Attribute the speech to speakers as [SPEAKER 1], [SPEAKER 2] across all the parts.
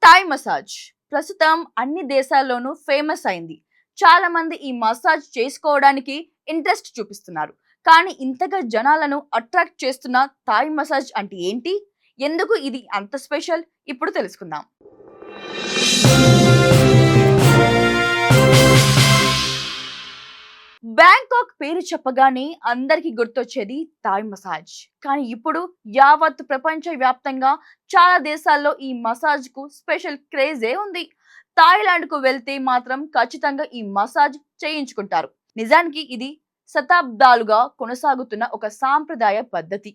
[SPEAKER 1] Thai massage ప్రస్తుతం అన్ని దేశాల్లోనూ ఫేమస్ అయింది. చాలా మంది ఈ మసాజ్ చేసుకోవడానికి ఇంట్రెస్ట్ చూపిస్తున్నారు. కానీ ఇంతగా జనాలను అట్రాక్ట్ చేస్తున్న థాయ్ మసాజ్ అంటే ఏంటి? ఎందుకు ఇది అంత స్పెషల్? ఇప్పుడు తెలుసుకుందాం. బ్యాంకాక్ పేరు చెప్పగానే అందరికి గుర్తొచ్చేది థాయ్ మసాజ్. కానీ ఇప్పుడు యావత్ ప్రపంచ వ్యాప్తంగా చాలా దేశాల్లో ఈ మసాజ్ కు స్పెషల్ క్రేజే ఉంది. థాయిలాండ్ కు వెళ్తే మాత్రం ఖచ్చితంగా ఈ మసాజ్ చేయించుకుంటారు. నిజానికి ఇది శతాబ్దాలుగా కొనసాగుతున్న ఒక సాంప్రదాయ పద్ధతి.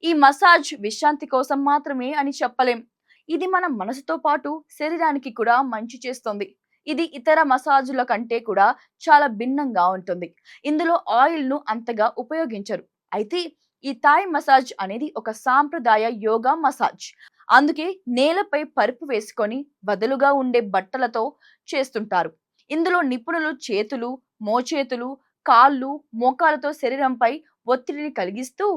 [SPEAKER 1] ఈ మసాజ్ విశ్రాంతి కోసం మాత్రమే అని చెప్పలేం. ఇది మన మనసుతో పాటు శరీరానికి కూడా మంచి చేస్తుంది. ఇది ఇతర మసాజుల కంటే కూడా చాలా భిన్నంగా ఉంటుంది. ఇందులో ఆయిల్ ను అంతగా ఉపయోగించరు. అయితే ఈ థాయ్ మసాజ్ అనేది ఒక సాంప్రదాయ యోగా మసాజ్. అందుకే నేలపై పరుపు వేసుకొని వదులుగా ఉండే బట్టలతో చేస్తుంటారు. ఇందులో నిపుణులు చేతులు, మోచేతులు, కాళ్ళు, మోకాలతో శరీరంపై ఒత్తిడిని కలిగిస్తూ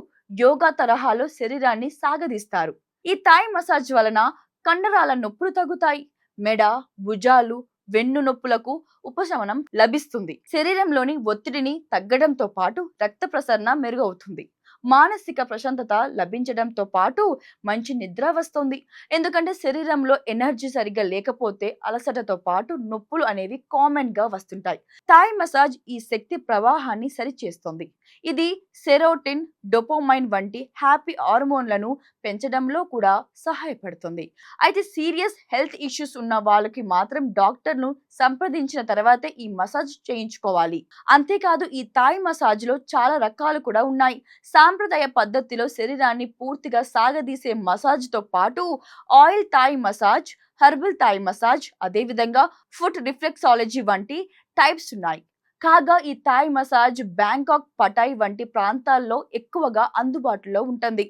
[SPEAKER 1] యోగా తరహాలో శరీరాన్ని సాగదీస్తారు. ఈ థాయ్ మసాజ్ వలన కండరాల నొప్పులు తగ్గుతాయి. మెడ, భుజాలు, వెన్ను నొప్పులకు ఉపశమనం లభిస్తుంది. శరీరంలోని ఒత్తిడిని తగ్గడంతో పాటు రక్త ప్రసరణ మెరుగవుతుంది. మానసిక ప్రశాంతత లభించడంతో పాటు మంచి నిద్ర వస్తుంది. ఎందుకంటే శరీరంలో ఎనర్జీ సరిగ్గా లేకపోతే అలసటతో పాటు నొప్పులు అనేవి కామన్ గా వస్తుంటాయి. థాయ్ మసాజ్ ఈ శక్తి ప్రవాహాన్ని సరిచేస్తుంది. ఇది సెరోటిన్, డోపామైన్ వంటి హ్యాపీ హార్మోన్లను పెంచడంలో కూడా సహాయపడుతుంది. అయితే సీరియస్ హెల్త్ ఇష్యూస్ ఉన్న వాళ్ళకి మాత్రం డాక్టర్ను సంప్రదించిన తర్వాతే ఈ మసాజ్ చేయించుకోవాలి. అంతేకాదు ఈ థాయ్ మసాజ్ లో చాలా రకాలు కూడా ఉన్నాయి. సాంప్రదాయ పద్ధతిలో శరీరాన్ని పూర్తిగా సాగదీసే మసాజ్ తో పాటు oil Thai massage, herbal Thai massage, అదేవిధంగా ఫుట్ రిఫ్లెక్సాలజీ వంటి టైప్స్ ఉన్నాయి. కాగా ఈ థాయ్ మసాజ్ బ్యాంకాక్, పటాయ్ వంటి ప్రాంతాల్లో ఎక్కువగా అందుబాటులో ఉంటుంది.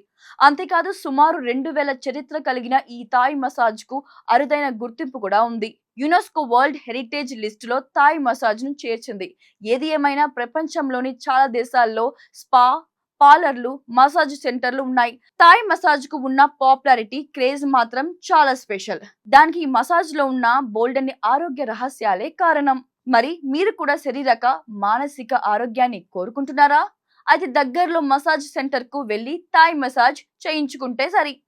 [SPEAKER 1] అంతేకాదు సుమారు 2000 చరిత్ర కలిగిన ఈ థాయ్ మసాజ్ కు అరుదైన గుర్తింపు కూడా ఉంది. యునెస్కో వరల్డ్ హెరిటేజ్ లిస్టులో థాయ్ మసాజ్ ను చేర్చింది. ఏది ఏమైనా ప్రపంచంలోని చాలా దేశాల్లో స్పా, పార్లర్లు, మసాజ్ సెంటర్లు ఉన్నాయి. థాయ్ మసాజ్ కు ఉన్న పాపులారిటీ, క్రేజ్ మాత్రం చాలా స్పెషల్. దానికి ఈ మసాజ్ లో ఉన్న బోల్డన్ని ఆరోగ్య రహస్యాలే కారణం. మరి మీరు కూడా శారీరక, మానసిక ఆరోగ్యాన్ని కోరుకుంటున్నారా? అయితే దగ్గరలో మసాజ్ సెంటర్ కు వెళ్లి థాయ్ మసాజ్ చేయించుకుంటే సరి.